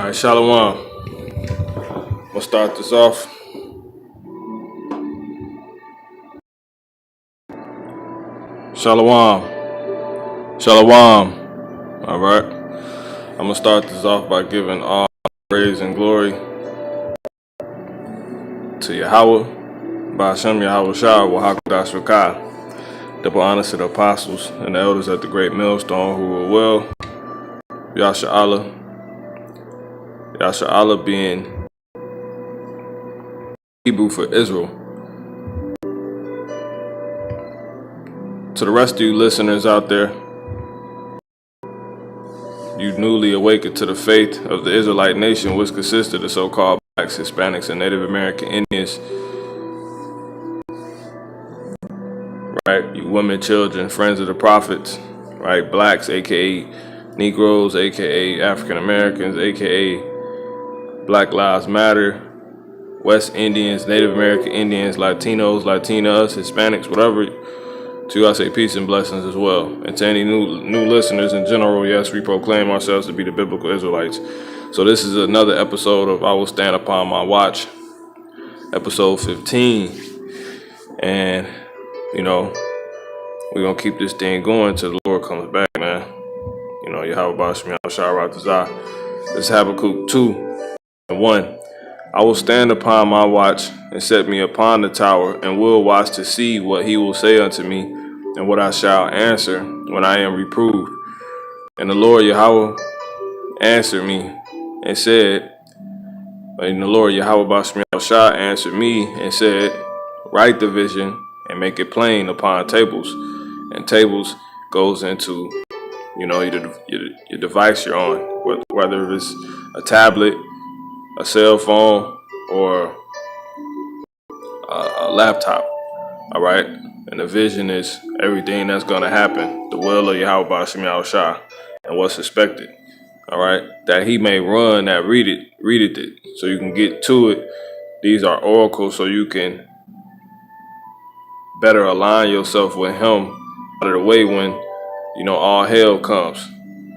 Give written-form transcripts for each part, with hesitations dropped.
Alright, Shalom. We'll start this off. Shalom. Shalom. Alright. I'm going to start this off by giving all praise and glory to Yahweh, Ba'ashem Yahweh Shah, Wahakadash Rakah. Double honors to the apostles and the elders at the great millstone who were well. Yasha Allah being Hebrew for Israel. To the rest of you listeners out there, you newly awakened to the faith of the Israelite nation, which consists of the so-called blacks, Hispanics, and Native American Indians. Right, you women, children, friends of the prophets, right, blacks, aka Negroes, aka African Americans, aka Black Lives Matter, West Indians, Native American Indians, Latinos, Latinas, Hispanics, whatever. To you I say peace and blessings as well. And to any new listeners in general, yes, we proclaim ourselves to be the biblical Israelites. So this is another episode of I Will Stand Upon My Watch, episode 15. And you know, we're going to keep this thing going till the Lord comes back, man. You know, Yahweh Ba'ashem Yahweh Shah Ratazah. This is Habakkuk 2:1. I will stand upon my watch and set me upon the tower, and will watch to see what he will say unto me, and what I shall answer when I am reproved. And the Lord Yahweh answered me and said, and the Lord Yahweh Ba'ashem Yahweh Shah answered me and said, write the vision and make it plain upon tables. And tables goes into, you know, your device you're on, whether it's a tablet, a cell phone, or a laptop. All right. And the vision is everything that's going to happen, the will of Yahweh Ba'ashem Yahweh Shah, and what's expected. All right. That he may run that readeth it, so you can get to it. These are oracles, so you can better align yourself with him out of the way when, you know, all hell comes.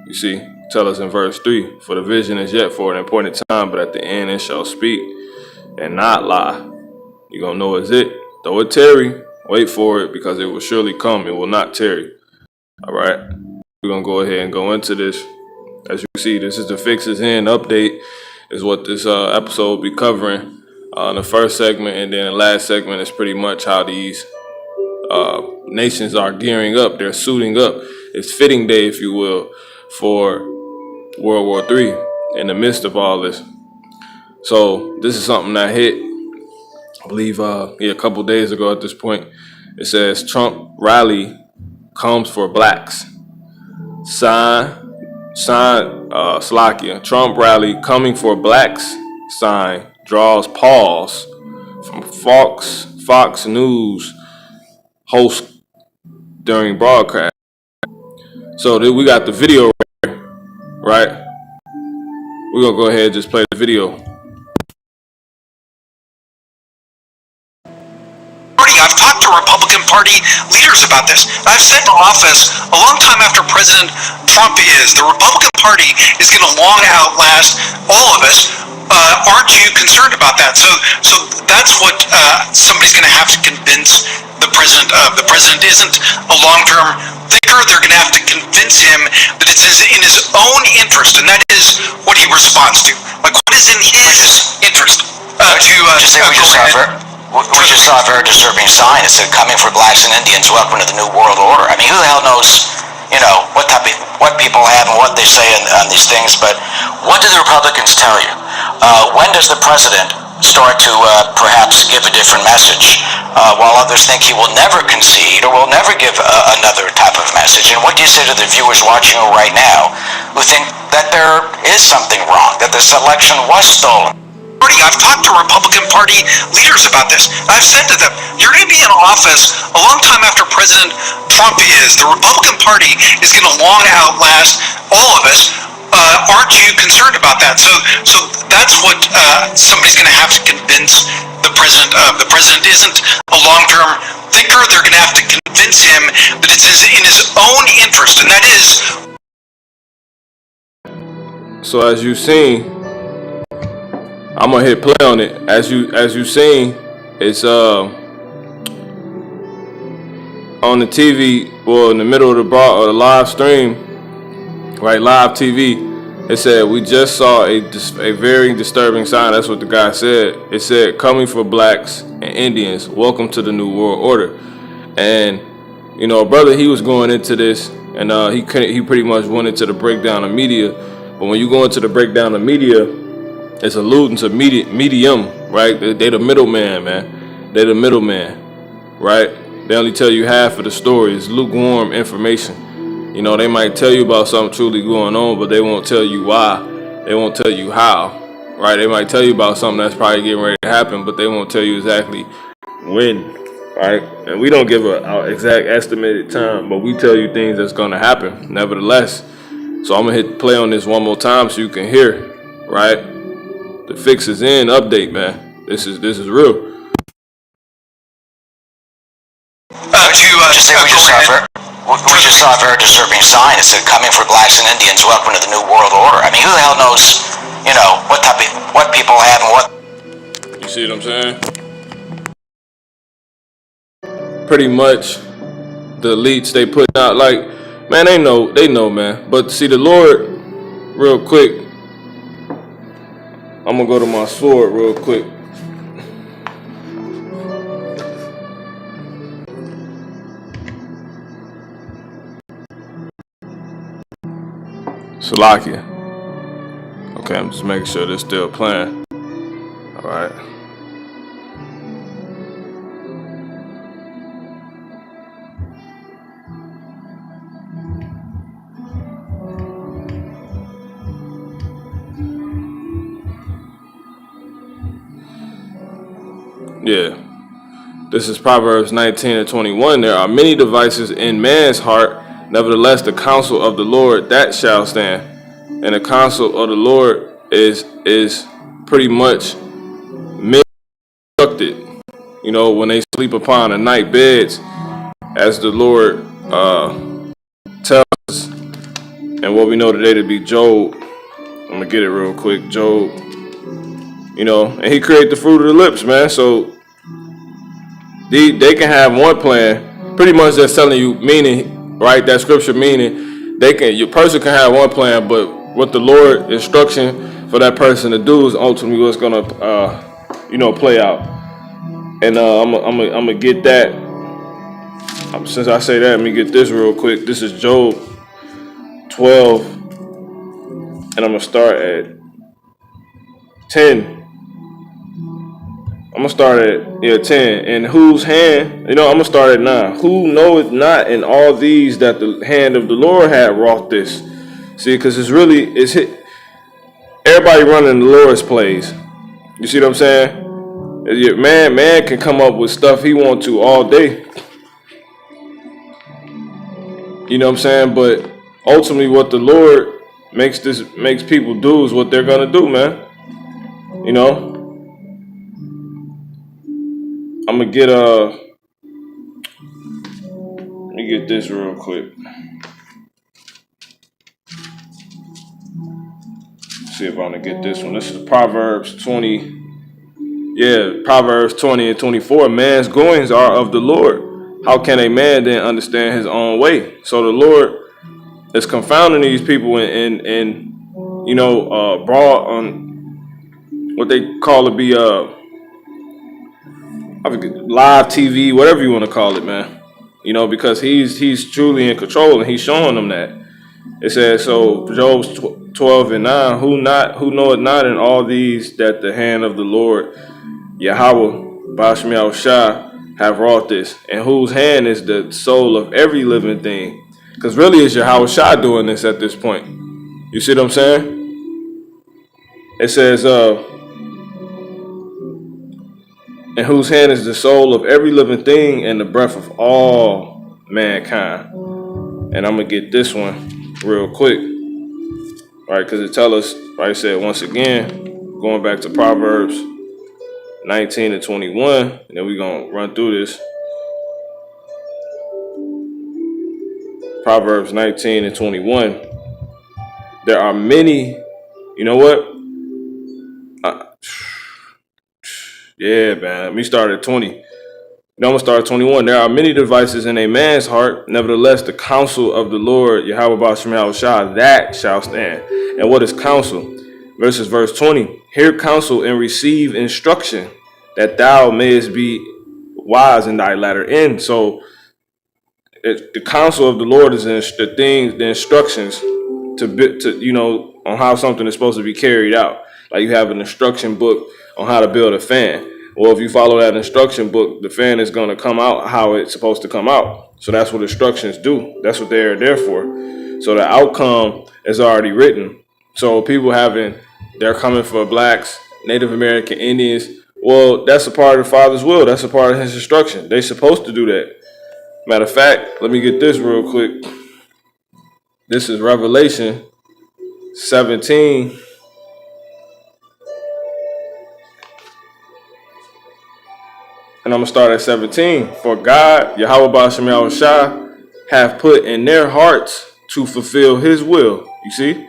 You see, tell us in verse 3, for the vision is yet for an appointed time, but at the end it shall speak and not lie. You're going to know it's it. Though it tarry, wait for it, because it will surely come. It will not tarry. All right. We're going to go ahead and go into this. As you see, this is the Fixes In update is what this episode will be covering. The first segment and then the last segment is pretty much how these nations are gearing up. They're suiting up. It's fitting day, if you will, for World War III in the midst of all this. So this is something that hit, I believe, a couple days ago at this point. It says Trump rally comes for blacks. Slovakia. Trump rally coming for blacks sign draws pause from Fox News host during broadcast. So we got the video right? We're gonna go ahead and just play the video. I've talked to Republican Party leaders about this. I've said to office a long time after President Trump the Republican Party is going to long outlast all of us. Aren't you concerned about that? So that's what somebody's going to have to convince the president of. The president isn't a long-term thinker. They're going to have to convince him that it's in his own interest, and that is what he responds to. Like, what is in his interest We just saw a very disturbing sign. It said, coming for blacks and Indians, welcome to the New World Order. I mean, who the hell knows, you know, what people have and what they say on these things, but what do the Republicans tell you? When does the president start to perhaps give a different message, while others think he will never concede or will never give another type of message? And what do you say to the viewers watching right now who think that there is something wrong, that this election was stolen? I've talked to Republican Party leaders about this. I've said to them, you're going to be in office a long time after President Trump The Republican Party is going to long outlast all of us. Aren't you concerned about that? So that's what somebody's going to have to convince the president of. The president isn't a long-term thinker. They're going to have to convince him that it's in his own interest, and that is. So as you've seen, I'm gonna hit play on it. As you seen, it's on the TV, well, in the middle of the live stream, right, live TV. It said, we just saw a very disturbing sign. That's what the guy said. It said, coming for blacks and Indians, welcome to the New World Order. And, you know, brother, he was going into this, and he pretty much went into the breakdown of media. But when you go into the breakdown of media, it's alluding to medium, right? They the middleman, man. They the middleman, right? They only tell you half of the story. It's lukewarm information. You know, they might tell you about something truly going on, but they won't tell you why. They won't tell you how, right? They might tell you about something that's probably getting ready to happen, but they won't tell you exactly when, right? And we don't give an exact estimated time, but we tell you things that's going to happen, nevertheless. So I'm going to hit play on this one more time so you can hear, right? The fix is in update, man. This is real. We just saw a very disturbing sign. It said, coming for blacks and Indians, welcome to the New World Order. I mean, who the hell knows, you know, what people have and what... You see what I'm saying? Pretty much, the elites, they put out, like, man, they know, man. But see, the Lord, real quick, I'm going to go to my sword real quick. Salakia. Okay, I'm just making sure they're still playing. All right. Yeah. This is Proverbs 19 and 21. There are many devices in man's heart. Nevertheless, the counsel of the Lord, that shall stand. And the counsel of the Lord is pretty much misconstructed. You know, when they sleep upon the night beds, as the Lord tells us, and what we know today to be Job. I'm going to get it real quick. Job, you know, and he created the fruit of the lips, man. So they can have one plan. Pretty much that's telling you, meaning, right, that scripture meaning, your person can have one plan, but what the Lord instruction for that person to do is ultimately what's going to, you know, play out. And I'm gonna get that. Since I say that, let me get this real quick. This is Job 12, and I'm gonna start at 10. I'm gonna start at 10. And whose hand? You know, I'm gonna start at 9. Who knoweth not in all these that the hand of the Lord had wrought this? See, because it's everybody running the Lord's plays. You see what I'm saying? Man can come up with stuff he want to all day. You know what I'm saying? But ultimately what the Lord makes people do is what they're gonna do, man. You know? I'm gonna get let me get this real quick. See if I'm gonna get this one. This is Proverbs 20. Yeah, Proverbs 20 and 24. Man's goings are of the Lord. How can a man then understand his own way? So the Lord is confounding these people and you know, brought on what they call to be live TV, whatever you want to call it, man. You know, because he's truly in control and he's showing them that. It says, so Job 12 and 9, who knoweth not in all these that the hand of the Lord Yahweh Bashmiel Shah have wrought this, and whose hand is the soul of every living thing. Because really it's Yahweh Shah doing this at this point. You see what I'm saying? It says, and whose hand is the soul of every living thing and the breath of all mankind. And I'm going to get this one real quick. Right, because it tells us, right, it said once again, going back to Proverbs 19 and 21, and then we're going to run through this. Proverbs 19 and 21. There are many, you know what? Yeah, man. Let me start at 20. I'm going to start at 21. There are many devices in a man's heart. Nevertheless, the counsel of the Lord, Yahweh Ba'ashem Yahushua, that shall stand. And what is counsel? Verse 20. Hear counsel and receive instruction, that thou mayest be wise in thy latter end. So the counsel of the Lord is the instructions to on how something is supposed to be carried out. Like you have an instruction book on how to build a fan. Well, if you follow that instruction book, the fan is going to come out how it's supposed to come out. So that's what instructions do. That's what they're there for. So the outcome is already written. So people they're coming for blacks, Native American Indians. Well, that's a part of the Father's will. That's a part of his instruction. They're supposed to do that. Matter of fact, let me get this real quick. This is Revelation 17. And I'm going to start at 17. For God, Yahweh Ba'ashem Yahushua, have put in their hearts to fulfill his will. You see?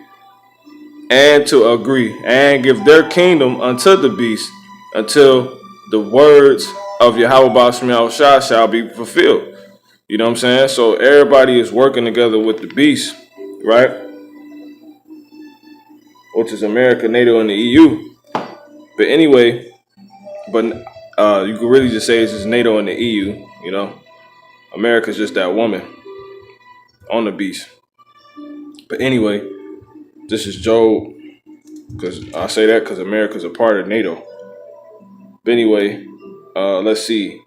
And to agree and give their kingdom unto the beast until the words of Yahweh Ba'ashem Yahushua shall be fulfilled. You know what I'm saying? So everybody is working together with the beast, right? Which is America, NATO, and the EU. But anyway, you could really just say it's just NATO and the EU, you know. America's just that woman on the beast. But anyway, this is Job, because I say that because America's a part of NATO. But anyway, let's see.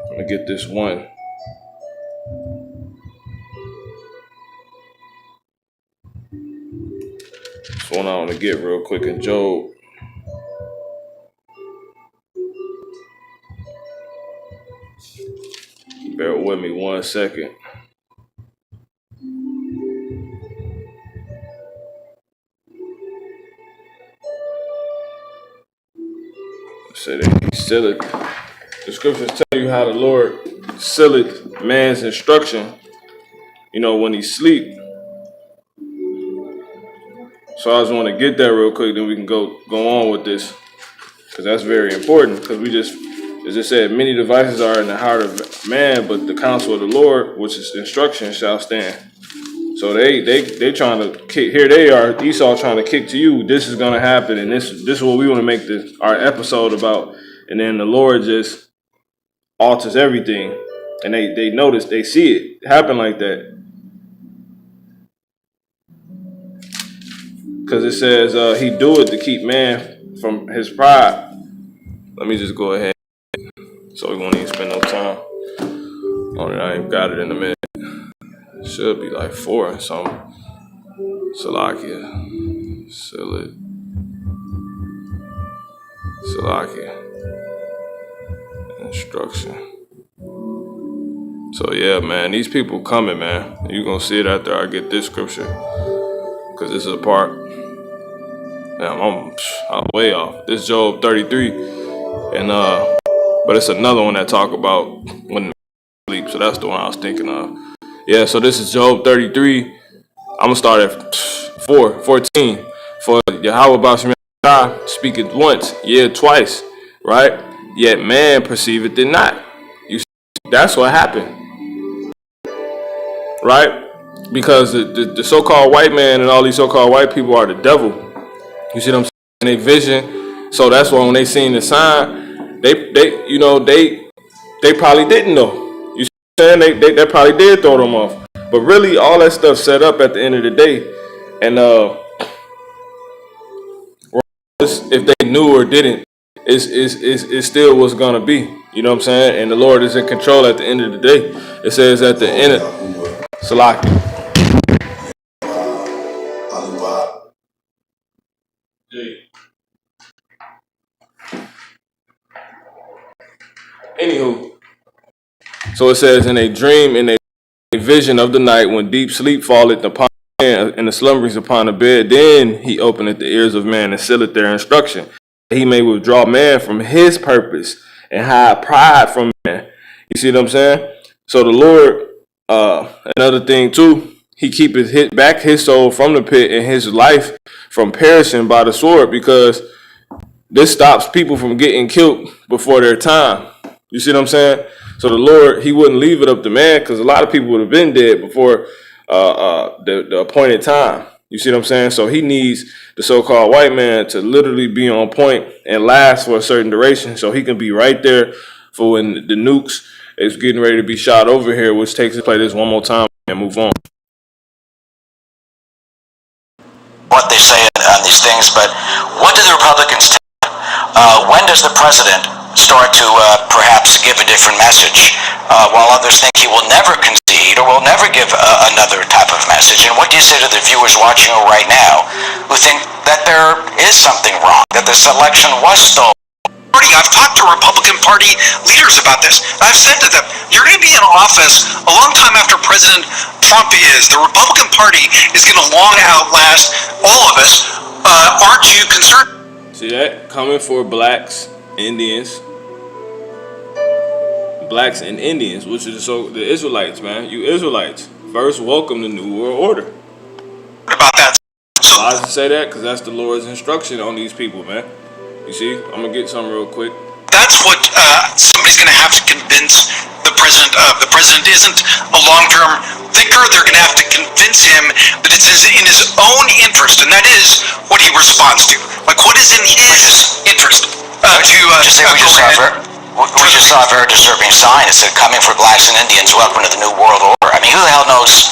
I'm going to get this one. This one I want to get real quick in Job. Bear with me 1 second. Say that he sealed. The scriptures tell you how the Lord sealed man's instruction, when he sleep. So I just want to get that real quick, then we can go on with this, because that's very important. Because as I said, many devices are in the heart of man, but the counsel of the Lord, which is instruction, shall stand. So they trying to kick. Here they are, Esau trying to kick to you. This is gonna happen, and this is what we want to make our episode about. And then the Lord just alters everything, and they notice, they see it happen like that. Because it says he do it to keep man from his pride. Let me just go ahead, so we won't even spend no time on it. I ain't got it in a minute. It should be like 4 or something. Salakia. Instruction. So yeah, man, these people coming, man. You're going to see it after I get this scripture, because this is a part. Damn, I'm way off. This is Job 33. And but it's another one that talk about when sleep. So that's the one I was thinking of. Yeah, so this is Job 33. I'm going to start at 14. For Yahweh Ba'ashem Yahushua speaketh once, yea, twice, right? Yet man perceiveth it not. You see, that's what happened, right? Because the so-called white man and all these so-called white people are the devil. You see what I'm saying? In their vision. So that's why when they seen the sign, they probably didn't know. You see what I'm saying? They probably did throw them off. But really, all that stuff set up at the end of the day. And if they knew or didn't, it still was gonna be. You know what I'm saying? And the Lord is in control at the end of the day. It says at the end of Salaki. Anywho, so it says, in a dream, in a vision of the night, when deep sleep falleth upon man, and the slumberings upon the bed, then he openeth the ears of man and sealeth their instruction. He may withdraw man from his purpose and hide pride from man. You see what I'm saying? So the Lord, another thing too, he keepeth back his soul from the pit and his life from perishing by the sword, because this stops people from getting killed before their time. You see what I'm saying? So the Lord, he wouldn't leave it up to man, because a lot of people would have been dead before the appointed time. You see what I'm saying? So he needs the so-called white man to literally be on point and last for a certain duration, so he can be right there for when the nukes is getting ready to be shot over here, which takes us play this one more time and move on. What they say on these things, but what do the Republicans tell you? When does the president start to perhaps give a different message, while others think he will never concede or will never give another type of message? And what do you say to the viewers watching right now who think that there is something wrong, that this election was stolen? I've talked to Republican Party leaders about this. I've said to them, you're going to be in office a long time after President Trump is. The Republican Party is going to long outlast all of us. Aren't you concerned? See that? Coming for blacks, Indians, which is the Israelites, man. You Israelites, first welcome the New World Order. About that. So, why does it say that? Because that's the Lord's instruction on these people, man. You see, I'm going to get something real quick. That's what somebody's going to have to convince the president of. The president isn't a long-term thinker. They're going to have to convince him that it's in his own interest, and that is what he responds to. Like, what is in his interest We just saw a very disturbing sign. It said, "Coming for blacks and Indians, welcome to the New World Order." I mean, who the hell knows,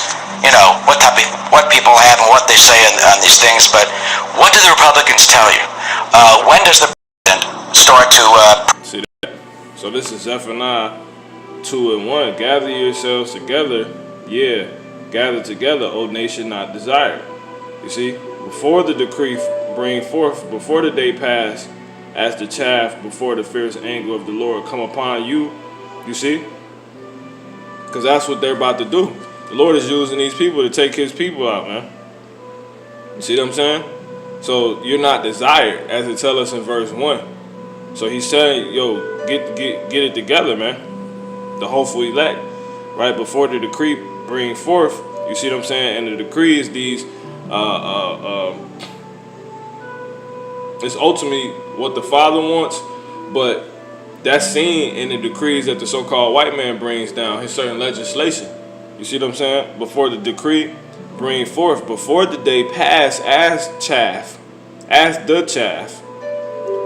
what people have and what they say on these things? But what do the Republicans tell you? When does the president start to... See that? So this is Zephaniah 2:1. Gather yourselves together, gather together, O nation not desired. You see, before the decree bring forth, before the day pass, as the chaff before the fierce anger of the Lord come upon you. You see? Because that's what they're about to do. The Lord is using these people to take his people out, man. You see what I'm saying? So you're not desired, as it tells us in verse 1. So he's saying, yo, get it together, man. The hopeful elect, right? Before the decree bring forth, you see what I'm saying? And the decree is these, it's ultimately what the Father wants, but that's seen in the decrees that the so-called white man brings down, his certain legislation. You see what I'm saying? Before the decree bring forth, before the day pass as the chaff,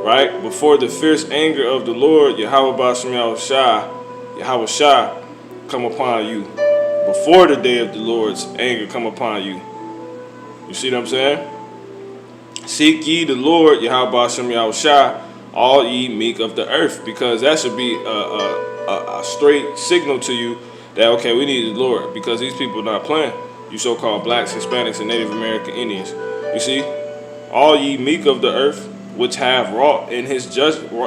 right? Before the fierce anger of the Lord, Yahweh Shah, come upon you. Before the day of the Lord's anger come upon you. You see what I'm saying? Seek ye the Lord, Yahweh Shah, all ye meek of the earth, because that should be a straight signal to you that, okay, we need the Lord, because these people are not playing. You so-called blacks, Hispanics, and Native American Indians. You see, all ye meek of the earth, which have wrought his judgment.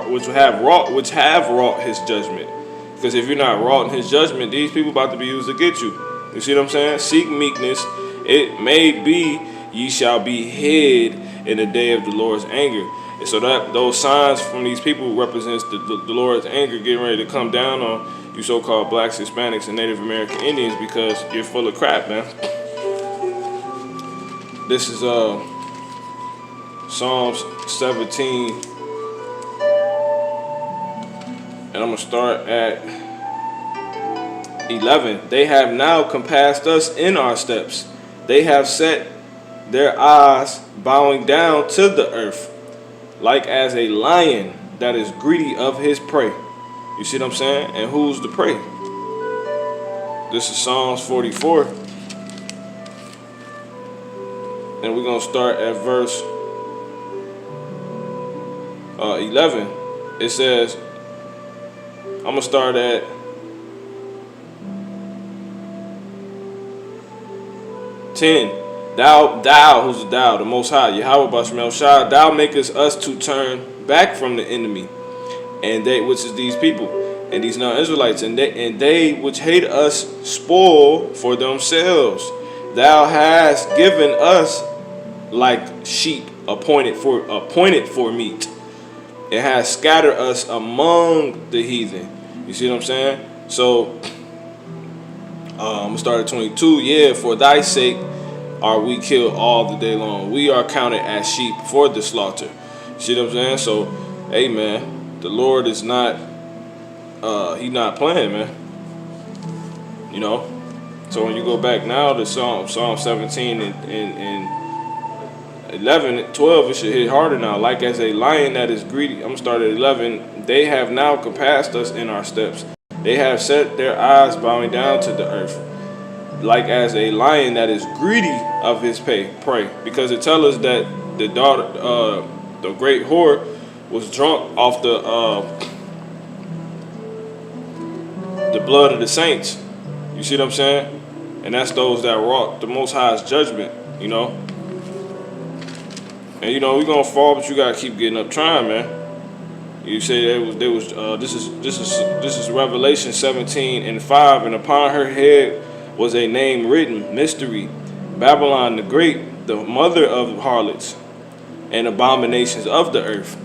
Because if you're not wrought in his judgment, these people about to be used to get you. You see what I'm saying? Seek meekness. It may be ye shall be hid in the day of the Lord's anger. And so that those signs from these people represents the Lord's anger getting ready to come down on you so-called blacks, Hispanics, and Native American Indians, because you're full of crap, man. This is Psalms 17, and I'm going to start at 11. They have now compassed us in our steps. They have set their eyes bowing down to the earth, like as a lion that is greedy of his prey. You see what I'm saying? And who's the prey? This is Psalms 44. And we're going to start at verse 11. It says, I'm going to start at 10. Thou, who's the thou, the Most High, Yahweh Bashmel Shah, thou makest us to turn back from the enemy, and they, which is these people, and these non-Israelites, and they which hate us spoil for themselves. Thou hast given us like sheep appointed for meat. It has scattered us among the heathen. You see what I'm saying? So I'm gonna start at 22. Yeah, for thy sake are we killed all the day long. We are counted as sheep for the slaughter. See what I'm saying? So, hey man, the Lord is not, he not playing, man. You know? So when you go back now to Psalm 17 and 11, 12, it should hit harder now. Like as a lion that is greedy. I'm gonna start at 11. They have now compassed us in our steps. They have set their eyes bowing down to the earth. Like as a lion that is greedy of his prey. Because it tells us that the daughter, the great whore, was drunk off the blood of the saints. You see what I'm saying? And that's those that wrought the Most High's judgment, you know. And you know we're gonna fall, but you gotta keep getting up, trying, man. You say this is Revelation 17:5, and upon her head was a name written, Mystery, Babylon the Great, the mother of harlots and abominations of the earth.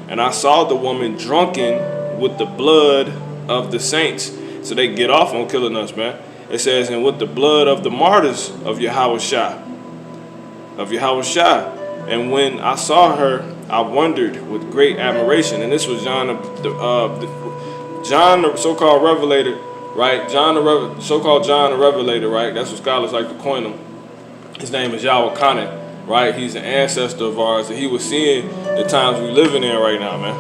And I saw the woman drunken with the blood of the saints. So they get off on killing us, man. It says, and with the blood of the martyrs of Yahushua. And when I saw her, I wondered with great admiration. And this was John, the so-called revelator, right? So-called John the Revelator, right? That's what scholars like to coin him. His name is Yahweh Kane, right? He's an ancestor of ours, and he was seeing the times we living in right now, man.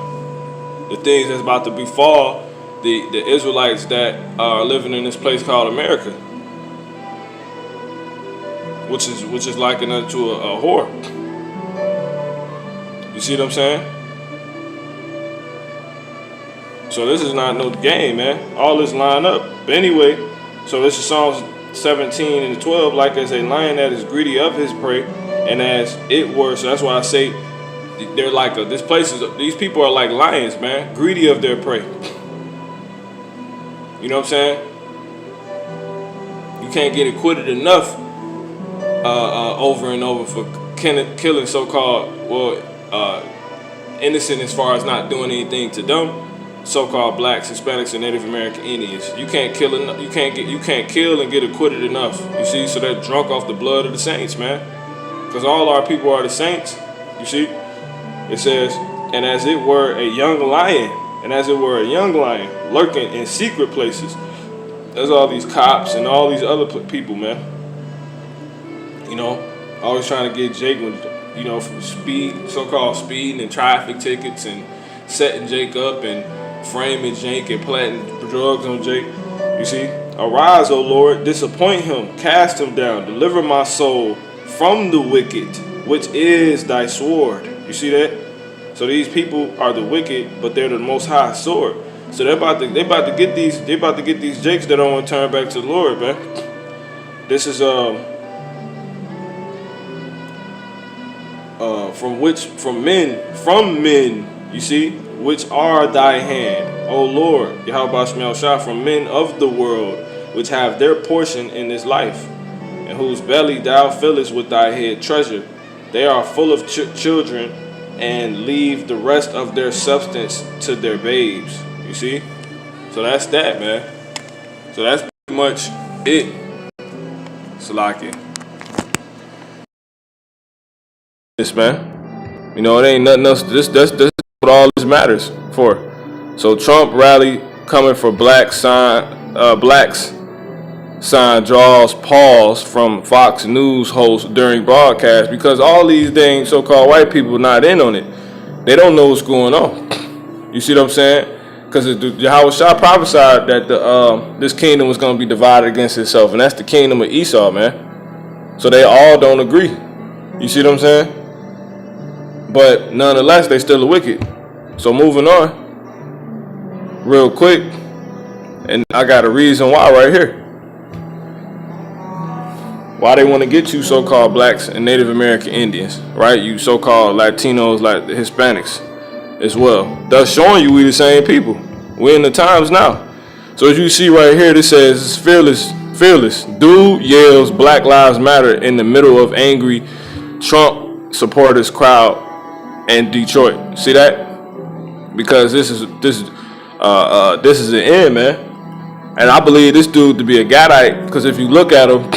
The things that's about to befall the Israelites that are living in this place called America, which is likened unto a whore. You see what I'm saying? So this is not no game, man. All this line up. But anyway, so this is Psalms 17:12. Like as a lion that is greedy of his prey, and as it were. So that's why I say they're like these people are like lions, man, greedy of their prey. You know what I'm saying? You can't get acquitted enough over and over for killing so-called, innocent as far as not doing anything to them, so-called blacks, Hispanics, and Native American Indians. You can't kill and get acquitted enough. You see, so they're drunk off the blood of the saints, man. Because all our people are the saints. You see, it says, and as it were a young lion. Lurking in secret places. There's all these cops and all these other people, man. You know, always trying to get Jake, you know, for so-called speeding and traffic tickets, and setting Jake up and framing Jake and planting drugs on Jake. You see, arise, O Lord, disappoint him, cast him down, deliver my soul from the wicked, which is thy sword. You see that? So these people are the wicked, but they're the Most High sword. So they about to get these Jakes that don't want to turn back to the Lord, man. This is from men, you see, which are thy hand, O Lord, Yahweh Shah, from men of the world, which have their portion in this life, and whose belly thou fillest with thy head treasure. They are full of children, and leave the rest of their substance to their babes. You see? So that's that, man. So that's pretty much it. Salaki. This, man. You know, it ain't nothing else. This what all this matters for. So Trump rally coming for blacks sign draws pause from Fox News host during broadcast, because all these dang so-called white people not in on it. They don't know what's going on. You see what I'm saying? Because Yahweh Shah prophesied that this kingdom was going to be divided against itself, and that's the kingdom of Esau, man. So they all don't agree. You see what I'm saying? But nonetheless, they still are wicked. So moving on, real quick, and I got a reason why right here. Why they want to get you so-called blacks and Native American Indians, right? You so-called Latinos, like the Hispanics as well. Thus showing you we the same people. We're in the times now. So as you see right here, this says fearless. Dude yells Black Lives Matter in the middle of angry Trump supporters crowd in Detroit. See that? Because this is the end, man. And I believe this dude to be a Gadite, because if you look at him,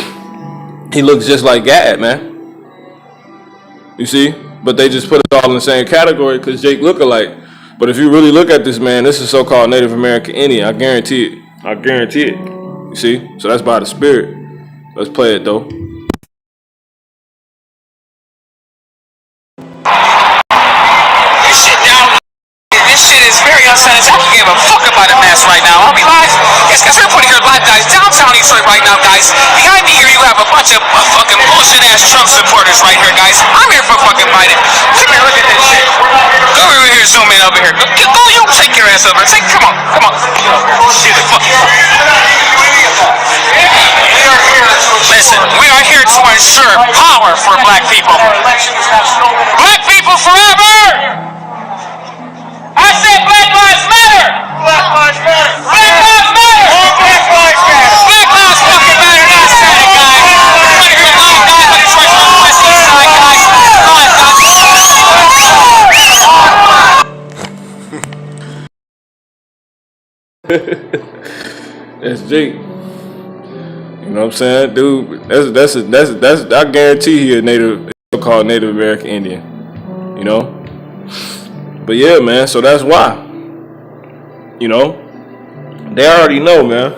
he looks just like Gad, man. You see? But they just put it all in the same category because Jake look alike. But if you really look at this man, this is so-called Native American Indian. I guarantee it. I guarantee it. You see? So that's by the spirit. Let's play it, though. This shit is very unsanitary. I don't give a fuck about a mess right now. I'll be live. Yes, guys, we're putting here live, guys. Downtown Detroit right now, guys. Behind me here, you have a bunch of fucking bullshit ass Trump supporters right here, guys. I'm here for fucking Biden. Come here, look at this shit. Go over here, zoom in over here. Go, you take your ass over. Take, come on. Shit, fuck. Listen, we are here to ensure power for black people. Black people forever! I said Black Lives Matter! Black Lives Matter! Black Lives Matter! All Black Lives Matter! Black Lives fucking matter! That's it, guys! Right here, live, guys, on Detroit, on the West East Side, guys! That's Jake. You know what I'm saying? Dude, that's I guarantee he a native, so-called Native American Indian. You know? But yeah, man, so that's why. You know? They already know, man.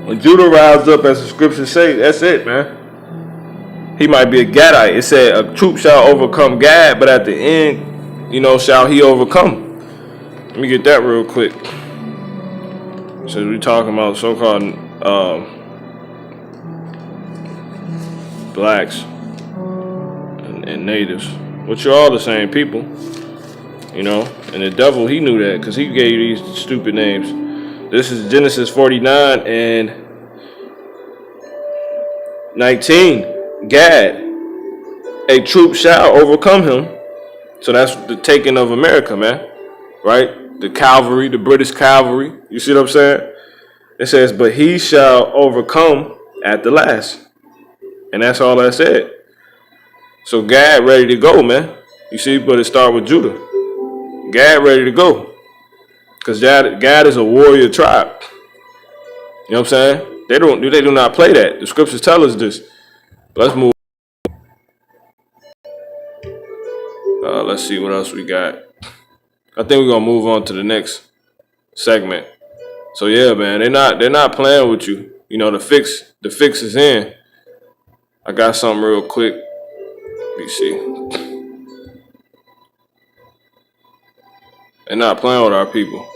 When Judah rises up, as the scriptures say, that's it, man. He might be a Gadite. It said a troop shall overcome Gad, but at the end, you know, shall he overcome. Let me get that real quick. So we talking about so-called blacks and natives, which are all the same people, you know. And the devil, he knew that because he gave you these stupid names. This is Genesis 49 and 19. Gad, a troop shall overcome him. So that's the taking of America, man. Right? The cavalry, the British cavalry. You see what I'm saying? It says, but he shall overcome at the last. And that's all I said. So Gad ready to go, man. You see, but it start with Judah. Gad ready to go. Because Gad is a warrior tribe. You know what I'm saying? They do not play that. The scriptures tell us this. Let's move. Let's see what else we got. I think we're gonna move on to the next segment. So yeah, man, they're not playing with you. You know, the fix is in. I got something real quick. Let me see. They're not playing with our people.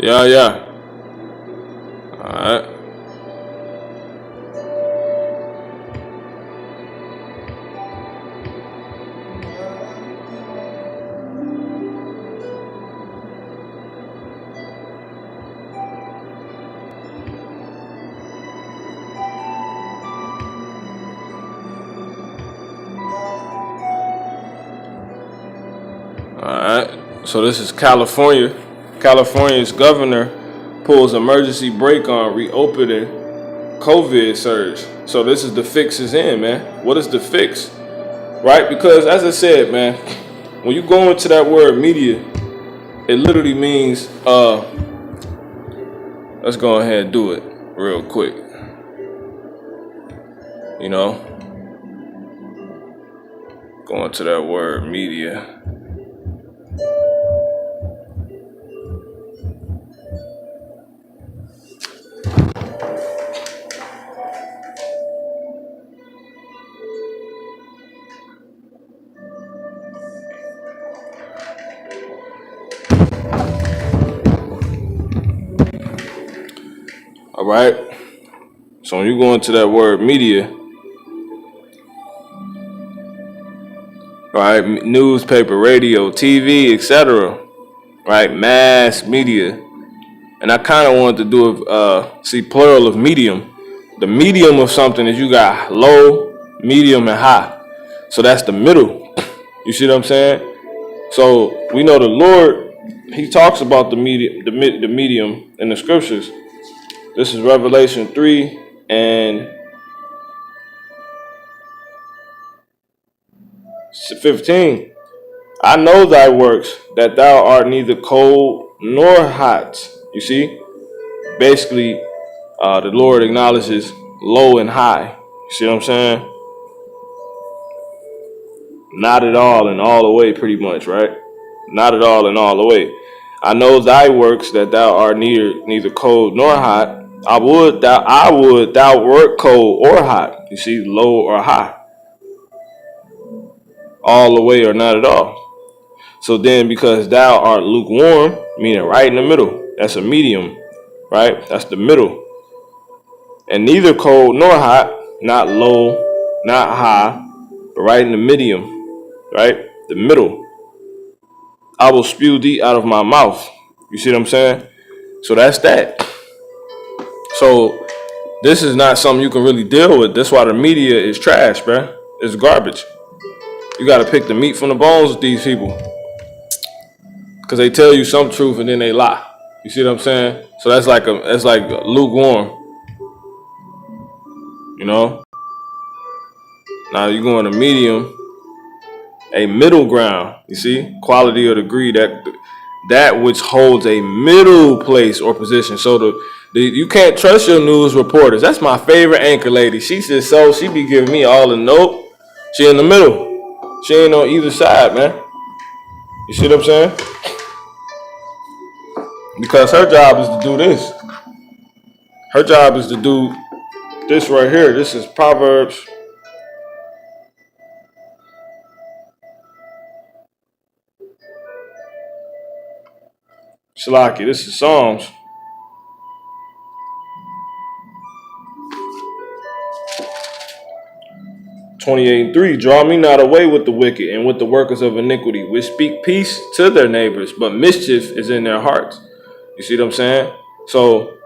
Yeah. Alright. Alright. So this is California. California's governor pulls emergency brake on reopening COVID surge. So this is the fix is in, man. What is the fix? Right? Because as I said, man, when you go into that word media, it literally means let's go ahead and do it real quick. You know? Going to that word media. All right. So when you go into that word media, right, newspaper, radio, TV, etc., right, mass media, and I kind of wanted to do a plural of medium. The medium of something is you got low, medium, and high. So that's the middle. You see what I'm saying? So we know the Lord, He talks about the medium in the scriptures. This is Revelation 3 and 15. I know thy works, that thou art neither cold nor hot. You see? Basically, the Lord acknowledges low and high. You see what I'm saying? Not at all and all the way, pretty much, right? Not at all and all the way. I know thy works, that thou art neither cold nor hot. I would thou wert cold or hot. You see, low or high. All the way or not at all. So then, because thou art lukewarm, meaning right in the middle, that's a medium, right? That's the middle. And neither cold nor hot, not low, not high, but right in the medium, right? The middle. I will spew thee out of my mouth. You see what I'm saying? So that's that. So this is not something you can really deal with. That's why the media is trash, bruh. It's garbage. You got to pick the meat from the bones with these people. Because they tell you some truth and then they lie. You see what I'm saying? So that's like lukewarm. You know? Now you go in a medium, a middle ground. You see? Quality or degree, that which holds a middle place or position. So you can't trust your news reporters. That's my favorite anchor lady. She be giving me all the nope. She in the middle. She ain't on either side, man. You see what I'm saying? Because her job is to do this. Her job is to do this right here. This is Proverbs. Shalaki, this is Psalms. And 3. Draw me not away with the wicked and with the workers of iniquity, which speak peace to their neighbors, but mischief is in their hearts. You see what I'm saying? So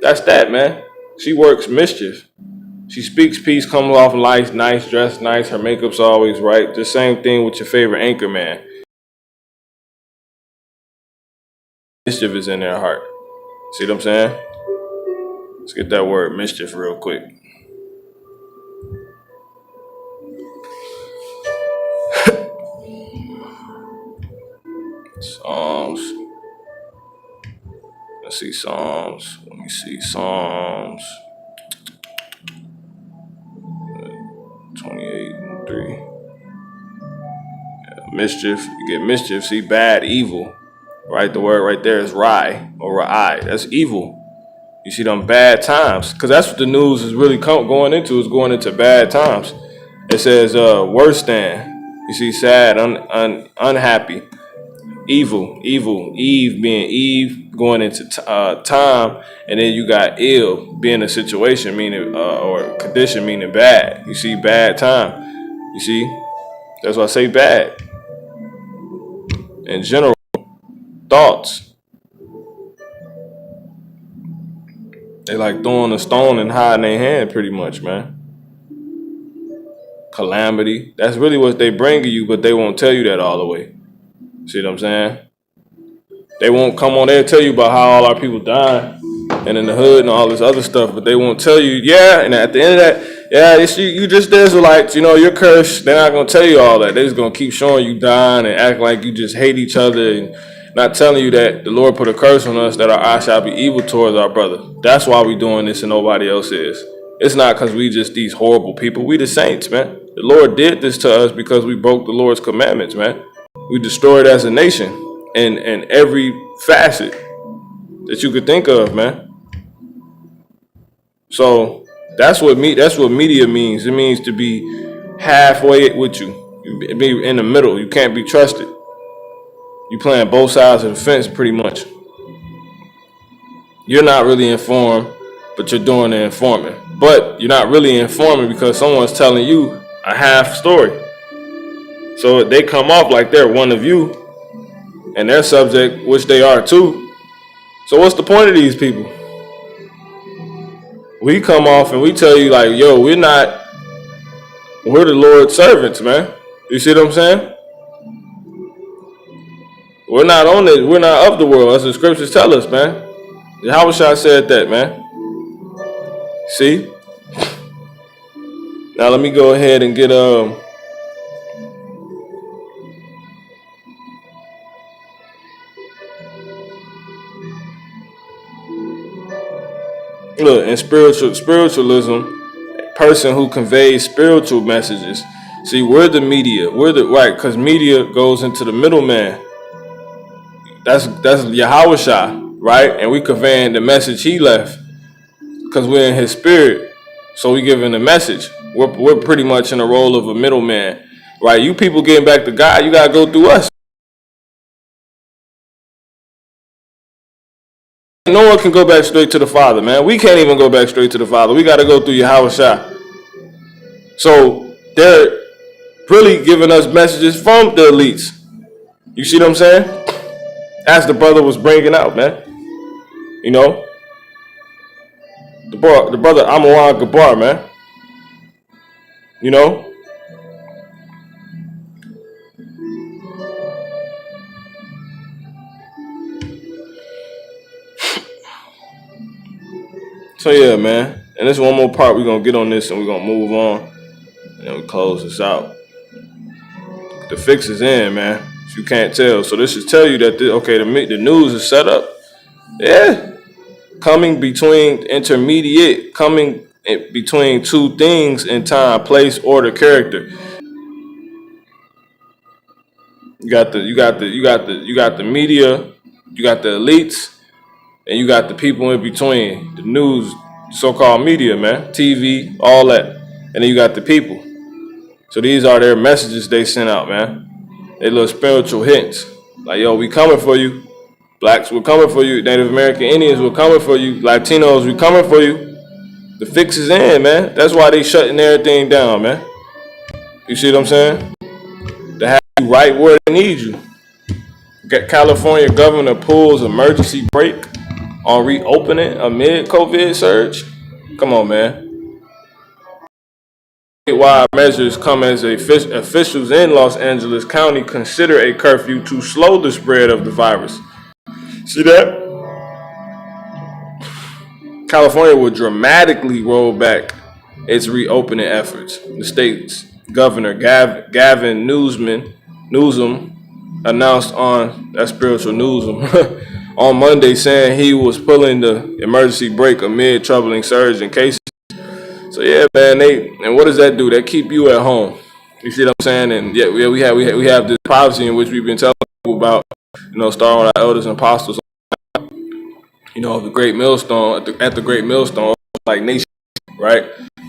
that's that, man. She works mischief. She speaks peace, comes off nice, dressed nice. Her makeup's always right. The same thing with your favorite anchor man. Mischief is in their heart. See what I'm saying? Let's get that word mischief real quick. Psalms. Let's see Psalms. Let me see Psalms 28:3. Yeah, mischief. You get mischief. See, bad, evil. Right? The word right there is rai or ra'ai. That's evil. You see them bad times, because that's what the news is really going into. Is going into bad times. It says worse than. You see, sad, unhappy. Evil, Eve being Eve, going into time, and then you got ill being a situation, meaning or condition, meaning bad. You see, bad time. You see, that's why I say bad. In general, thoughts. They like throwing a stone and hiding their hand, pretty much, man. Calamity. That's really what they bring to you, but they won't tell you that all the way. See what I'm saying? They won't come on there and tell you about how all our people died and in the hood and all this other stuff, but they won't tell you, yeah, and at the end of that, yeah, it's you just Israelites, you know, you're cursed. They're not going to tell you all that. They're just going to keep showing you dying and act like you just hate each other and not telling you that the Lord put a curse on us, that our eye shall be evil towards our brother. That's why we doing this and nobody else is. It's not because we just these horrible people. We the saints, man. The Lord did this to us because we broke the Lord's commandments, man. We destroyed as a nation in every facet that you could think of, man. So that's what media means. It means to be halfway with you. Be in the middle. You can't be trusted. You playing both sides of the fence pretty much. You're not really informed, but you're doing the informing. But you're not really informing because someone's telling you a half story. So they come off like they're one of you and their subject, which they are too. So what's the point of these people? We come off and we tell you like, yo, we're the Lord's servants, man. You see what I'm saying? We're not on it. We're not of the world, as the scriptures tell us, man. Yahushua said that, man. See? Now let me go ahead and get look, in spiritualism, person who conveys spiritual messages. See, we're the media. We're the right, because media goes into the middleman. That's Yahweh Shah, right? And we conveying the message he left because we're in his spirit. So we giving the message. We're pretty much in the role of a middleman, right? You people getting back to God, you gotta go through us. No one can go back straight to the Father, man. We can't even go back straight to the Father. We gotta go through Yahweh Shah. So they're really giving us messages from the elites. You see what I'm saying? As the brother was bringing out, man. You know, the brother Amawar Gabar, man. You know, so yeah, man. And there's one more part we're gonna get on this, and we're gonna move on, and then we close this out. The fix is in, man. If you can't tell, so this should tell you that the news is set up. Yeah, coming between two things in time, place, order, character. You got the media, you got the elites, and you got the people in between. The news, so-called media, man, TV, all that, and then you got the people. So these are their messages they sent out, man. They little spiritual hints, like, yo, we coming for you. Blacks, we're coming for you. Native American Indians, we're coming for you. Latinos, we coming for you. The fix is in, man. That's why they shutting everything down, man. You see what I'm saying? To have you right where they need you. California governor pulls emergency brake on reopening amid COVID surge. Come on, man. Statewide measures come as officials in Los Angeles County consider a curfew to slow the spread of the virus. See that? California will dramatically roll back its reopening efforts. The state's governor, Gavin Newsom, announced on that spiritual Newsom on Monday, saying he was pulling the emergency brake amid troubling surge in cases. So yeah, man, and what does that do? That keep you at home. You see what I'm saying? And yeah, we have this policy in which we've been telling people about, starting with our elders and apostles, the great millstone at the great millstone, like nation, right?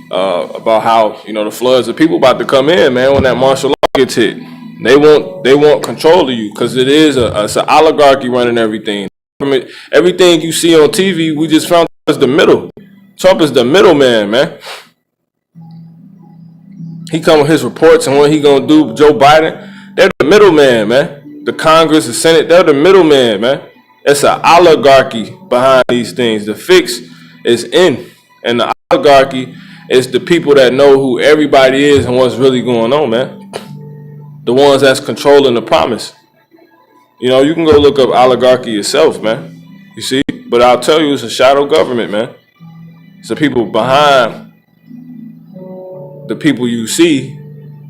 About how the floods, the people about to come in, man. When that martial law gets hit, they want control of you because it's an oligarchy running everything. Everything you see on TV, we just found is the middle. Trump is the middleman, man. He come with his reports and what he gonna do. Joe Biden, they're the middleman, man. The Congress, the Senate, they're the middleman, man. It's an oligarchy behind these things. The fix is in, and the oligarchy is the people that know who everybody is and what's really going on, man. The ones that's controlling the promise. You can go look up oligarchy yourself, man. You see, but I'll tell you, it's a shadow government, man. It's the people behind the people you see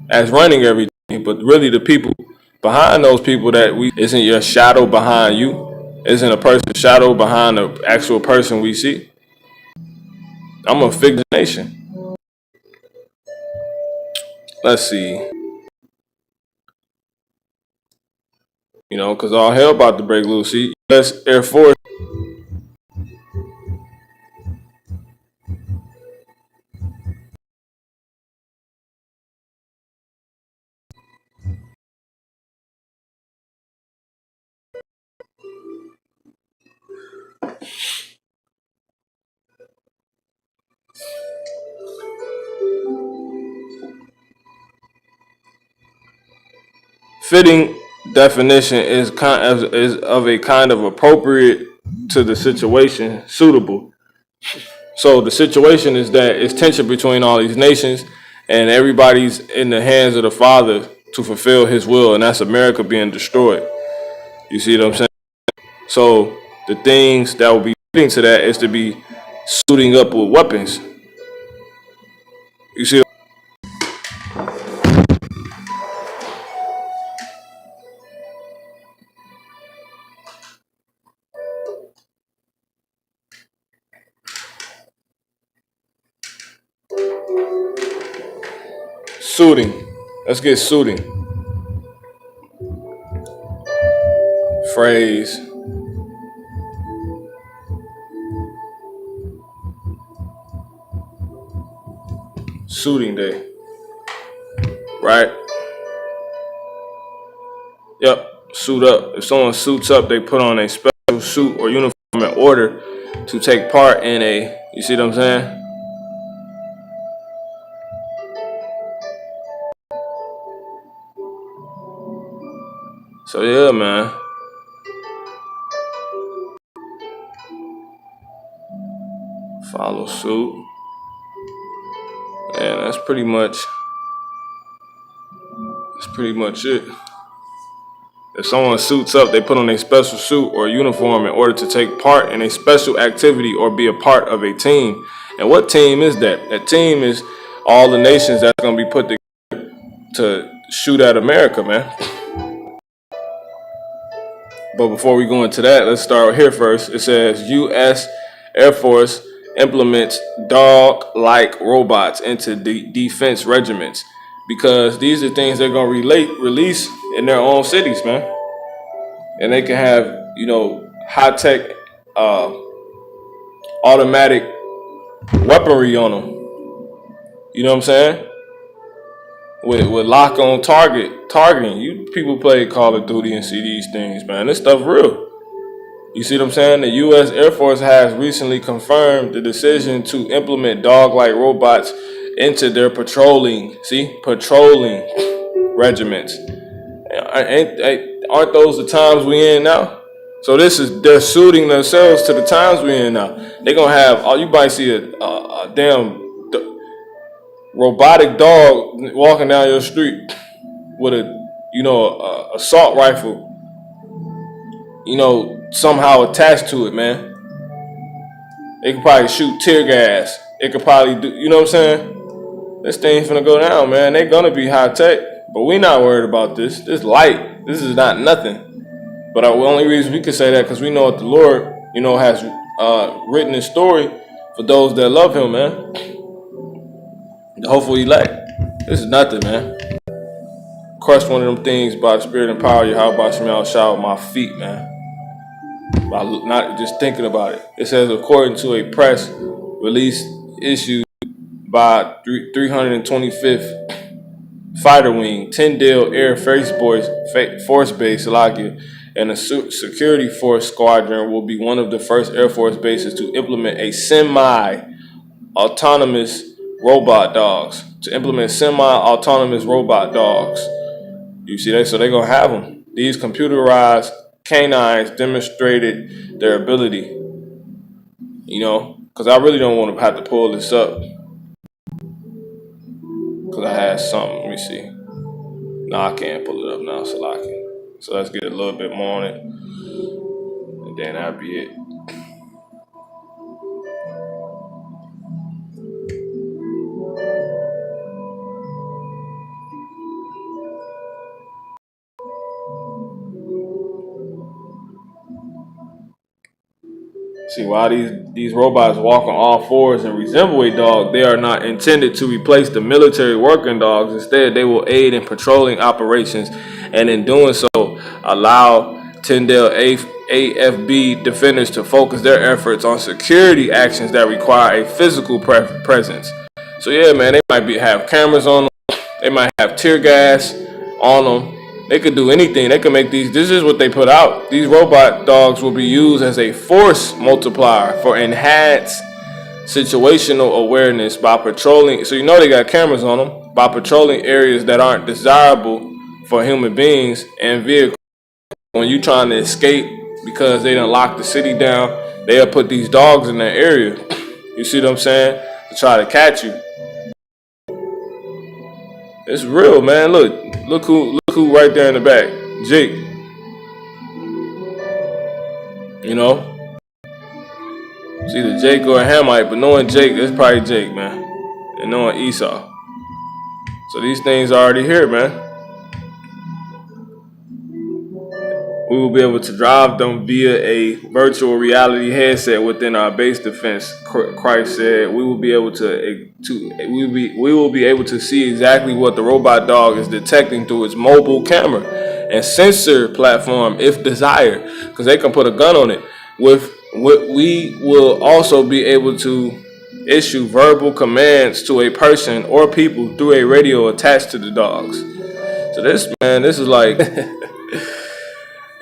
as running everything, but really the people behind those people isn't your shadow behind you, isn't a person's shadow behind the actual person we see. I'm a figure nation. Let's see, because all hell about to break loose. See, U.S. Air Force fitting definition is of a kind of appropriate to the situation, suitable. So the situation is that it's tension between all these nations, and everybody's in the hands of the Father to fulfill His will, and that's America being destroyed. You see what I'm saying? So the things that will be leading to that is to be suiting up with weapons. You see, Suiting. Let's get suiting. Phrase. Suiting day. Right? Yep. Suit up. If someone suits up, they put on a special suit or uniform in order to take part in a, you see what I'm saying? So yeah, man. Follow suit. And that's pretty much it. If someone suits up, they put on a special suit or uniform in order to take part in a special activity or be a part of a team. And what team is that? That team is all the nations that's going to be put together to shoot at America, man. But before we go into that, let's start here first. It says U.S. Air Force implements dog-like robots into defense regiments, because these are things they're going to release in their own cities, man. And they can have, high-tech automatic weaponry on them. You know what I'm saying? With lock on targeting. You people play Call of Duty and see these things, man. This stuff real. You see what I'm saying? The U.S. Air Force has recently confirmed the decision to implement dog-like robots into their patrolling regiments. Aren't those the times we in now? So they're suiting themselves to the times we in now. They're gonna have, you might see a damn robotic dog walking down your street with a assault rifle, somehow attached to it, man. It could probably shoot tear gas. It could probably do, you know what I'm saying? This thing's finna go down, man. They're gonna be high tech, but we not worried about this. This light. This is not nothing. But the only reason we can say that because we know what the Lord, has written His story for those that love Him, man. The hopeful elect. This is nothing, man. Crush one of them things by the Spirit and power. How about Shemal Shah with my feet, man? By not just thinking about it. It says, according to a press release issued by 325th Fighter Wing, Tyndale Air Force Base, Salakia, and the Security Force Squadron will be one of the first Air Force bases to implement a semi-autonomous robot dogs. You see that? So they're going to have them. These computerized canines demonstrated their ability. Because I really don't want to have to pull this up. Because I had something. Let me see. No, I can't pull it up now, Salakia. So let's get a little bit more on it. And then that'll be it. See, while these robots walk on all fours and resemble a dog, they are not intended to replace the military working dogs. Instead, they will aid in patrolling operations, and in doing so, allow Tyndale AFB defenders to focus their efforts on security actions that require a physical presence. So yeah, man, they might have cameras on them. They might have tear gas on them. They could do anything. They could make these. This is what they put out. These robot dogs will be used as a force multiplier for enhanced situational awareness by patrolling. So they got cameras on them, by patrolling areas that aren't desirable for human beings and vehicles. When you trying to escape because they done locked the city down, they'll put these dogs in that area. You see what I'm saying? To try to catch you. It's real, man. Look who right there in the back. Jake. It's either Jake or Hamite, but knowing Jake, it's probably Jake, man. And knowing Esau. So these things are already here, man. We will be able to drive them via a virtual reality headset within our base defense. Christ said we will be able we will be able to see exactly what the robot dog is detecting through its mobile camera and sensor platform if desired, because they can put a gun on it. We will also be able to issue verbal commands to a person or people through a radio attached to the dogs. So this is like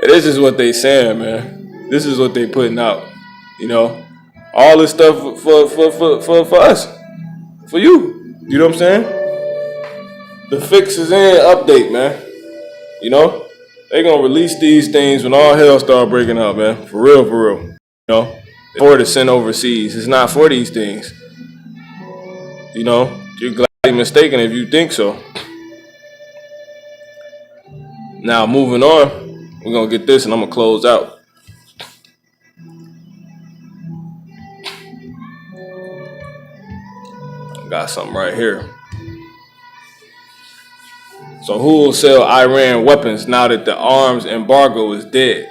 this is what they saying, man. This is what they putting out. You know, all this stuff for us, for you. You know what I'm saying? The fix is in update, man. You know, they gonna release these things when all hell start breaking out, man. For real, for real. You know, it's for to send overseas. It's not for these things. You know, you're gladly mistaken if you think so. Now, moving on, we're gonna get this, and I'm gonna close out. Got something right here. So who will sell Iran weapons now that the arms embargo is dead?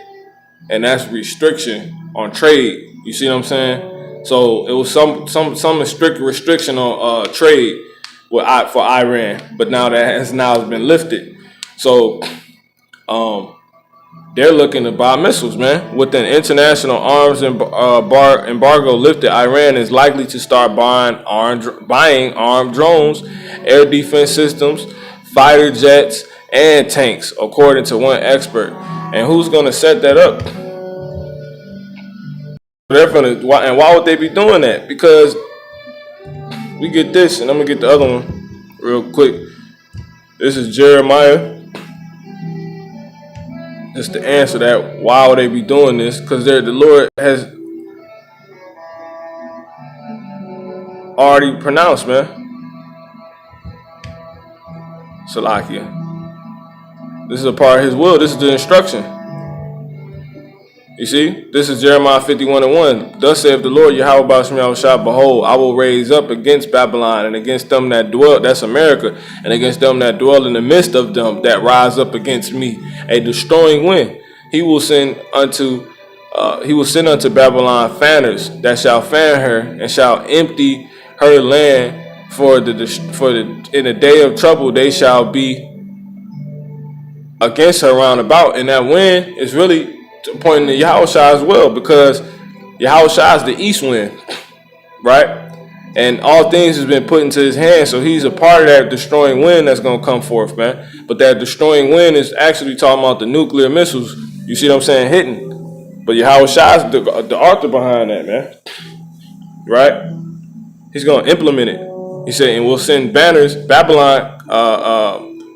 And that's restriction on trade. You see what I'm saying? So it was some strict restriction on trade for Iran, but now that has been lifted. So they're looking to buy missiles, man. With an international arms embargo lifted, Iran is likely to start buying armed drones, air defense systems, fighter jets, and tanks, according to one expert. And who's going to set that up? And why would they be doing that? Because we get this, and I'm going to get the other one real quick. This is Jeremiah. Just to answer that, why would they be doing this? Because the Lord has already pronounced, man. Salakia. This is a part of his will. This is the instruction. You see? This is Jeremiah 51:1. Thus saith the Lord, Yahweh Ba'ashem Yahushua, behold, I will raise up against Babylon and against them that dwell, that's America, and against them that dwell in the midst of them that rise up against me, a destroying wind. He will send unto Babylon fanners that shall fan her and shall empty her land in the day of trouble they shall be against her round about. And that wind is really pointing to Yahushua as well, because Yahushua is the east wind, right? And all things has been put into his hand, so he's a part of that destroying wind that's going to come forth, man. But that destroying wind is actually talking about the nuclear missiles, you see what I'm saying, hitting. But Yahushua is the author behind that, man, right? He's going to implement it. He said, and we'll send banners, Babylon,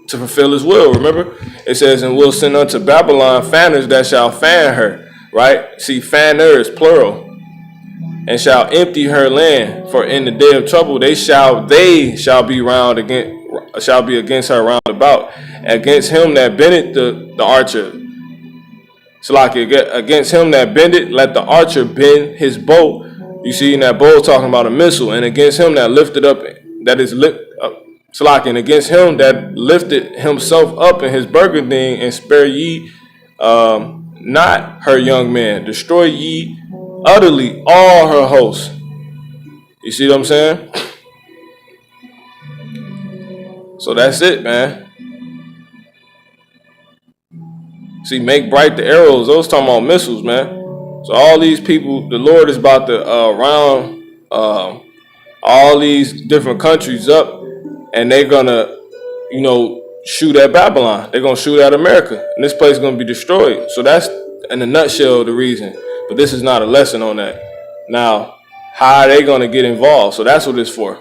to fulfill his will. Remember, it says, and we'll send unto Babylon fanners that shall fan her, right? See, fanners, plural, and shall empty her land. For in the day of trouble they shall be against her round about. Against him that bended the archer. So like against him that bended, let the archer bend his bow. You see, in that bow talking about a missile. And against him that lifted up, that is lift up. And against him that lifted himself up in his burgundy, and spare ye not her young man, destroy ye utterly all her hosts. You see what I'm saying? So that's it, man. See, make bright the arrows. Those talking about missiles, man. So all these people, the Lord is about to round all these different countries up, and they're gonna, shoot at Babylon. They're gonna shoot at America, and this place is gonna be destroyed. So that's in a nutshell the reason. But this is not a lesson on that. Now, how are they gonna get involved? So that's what it's for.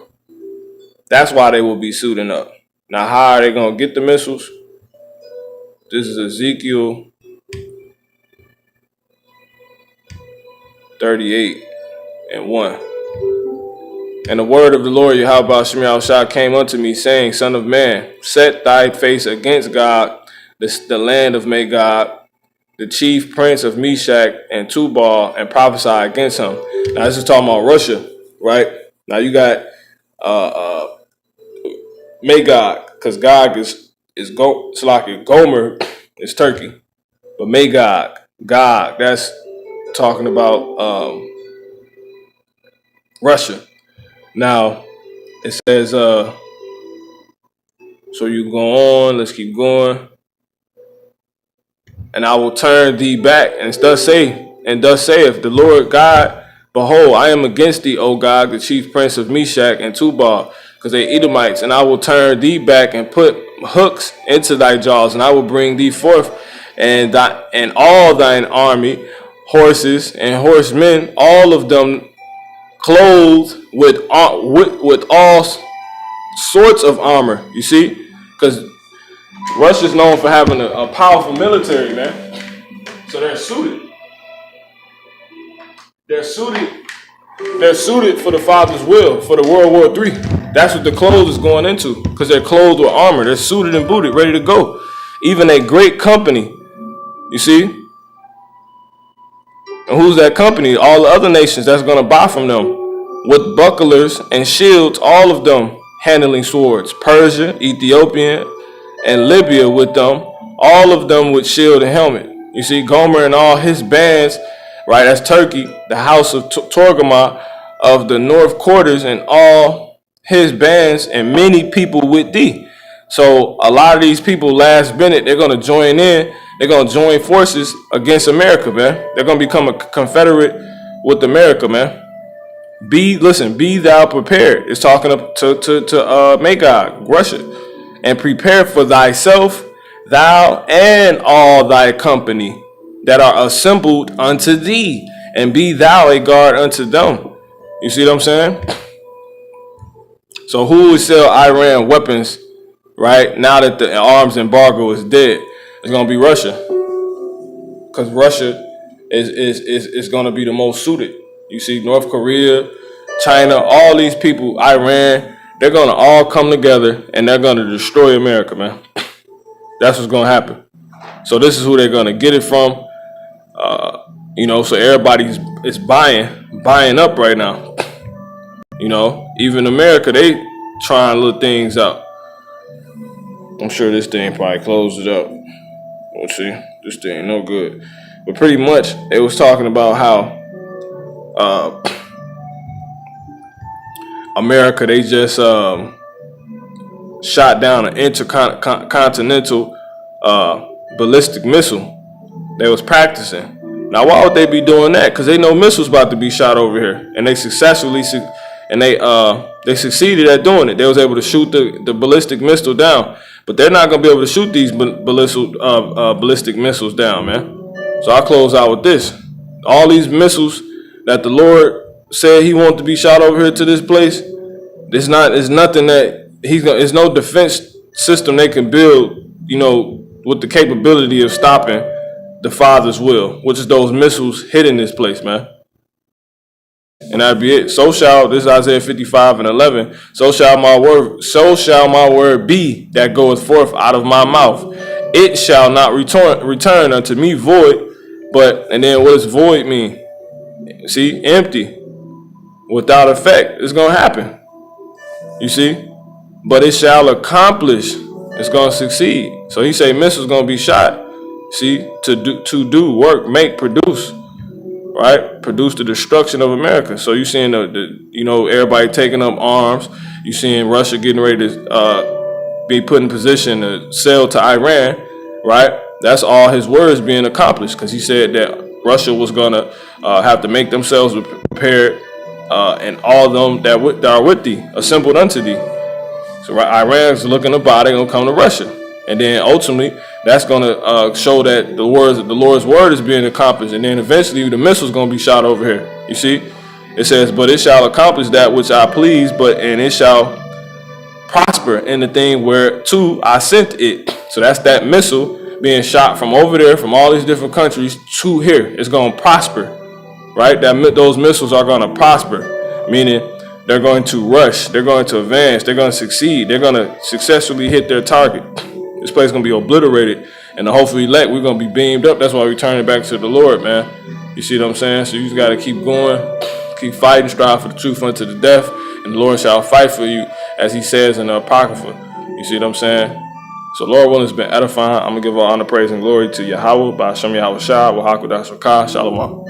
That's why they will be suiting up. Now, how are they gonna get the missiles? This is Ezekiel 38:1. And the word of the Lord Yahweh Ba'ashem Yahushua came unto me, saying, Son of man, set thy face against God, the land of Magog, the chief prince of Meshach and Tubal, and prophesy against him. Now this is talking about Russia, right? Now you got Magog, because Gog is Gomer is Turkey. But Magog, Gog, that's talking about Russia. Now it says, so you go on, let's keep going. And I will turn thee back, and thus saith the Lord God, behold, I am against thee, O God, the chief prince of Meshach and Tubal, because they Edomites, and I will turn thee back and put hooks into thy jaws, and I will bring thee forth, and all thine army, horses and horsemen, all of them clothed with all sorts of armor. You see, because Russia's known for having a powerful military, man. So they're suited. They're suited. They're suited for the Father's will, for the World War III. That's what the clothes is going into, because they're clothed with armor. They're suited and booted, ready to go. Even a great company, you see? And who's that company? All the other nations that's going to buy from them. With bucklers and shields, all of them handling swords. Persia, Ethiopia, and Libya with them. All of them with shield and helmet. You see, Gomer and all his bands, right? That's Turkey, the house of Torgama of the north quarters, and all his bands, and many people with thee. So a lot of these people, last minute, they're going to join in. They're going to join forces against America, man. They're going to become a confederate with America, man. Be thou prepared. It's talking to Magog, Russia, and prepare for thyself, thou and all thy company that are assembled unto thee, and be thou a guard unto them. You see what I'm saying? So who would sell Iran weapons right now that the arms embargo is dead? It's gonna be Russia, because Russia is gonna be the most suited. You see, North Korea, China, all these people, Iran, they're gonna all come together and they're gonna destroy America, man. That's what's gonna happen. So this is who they're gonna get it from. So everybody's is buying up right now. Even America, they trying little things out. I'm sure this thing probably closed it up. Let's see, this thing no good. But pretty much, they was talking about how America, they just shot down an intercontinental ballistic missile. They was practicing. Now, why would they be doing that? Because they know missiles about to be shot over here, and they successfully they succeeded at doing it. They was able to shoot the ballistic missile down, but they're not gonna be able to shoot these ballistic missiles down, man. So I close out with this: all these missiles that the Lord said He wanted to be shot over here to this place, it's nothing that it's no defense system they can build, with the capability of stopping the Father's will, which is those missiles hitting this place, man. And that'd be it. This is Isaiah 55:11. So shall my word be that goeth forth out of my mouth. It shall not return unto me void, and then what does void mean? See, empty, without effect. It's gonna happen. You see? But it shall accomplish. It's gonna succeed. So he say missiles gonna be shot. See, to do work, make, produce, right? Produce the destruction of America. So you seeing everybody taking up arms. You seeing Russia getting ready to be put in position to sell to Iran, right? That's all his words being accomplished, because he said that Russia was gonna have to make themselves prepared, and all of them that are with thee, assembled unto thee. So Iran's looking to buy, they're gonna come to Russia. And then ultimately, that's going to show that the Lord's word is being accomplished. And then eventually, the missile's going to be shot over here. You see? It says, but it shall accomplish that which I please, and it shall prosper in the thing whereto I sent it. So that's that missile being shot from over there, from all these different countries to here. It's going to prosper, right? Those missiles are going to prosper, meaning they're going to rush, they're going to advance, they're going to succeed, they're going to successfully hit their target. This place is going to be obliterated, and the hopefully elect, we're going to be beamed up. That's why we turn it back to the Lord, man. You see what I'm saying? So you just got to keep going, keep fighting, strive for the truth unto the death, and the Lord shall fight for you, as he says in the Apocrypha. You see what I'm saying? So Lord willing, it's been edifying. I'm going to give all honor, praise, and glory to Yahweh, Ba'ashem Yahweh Shah, Wahaku Dashrakah, Shalom.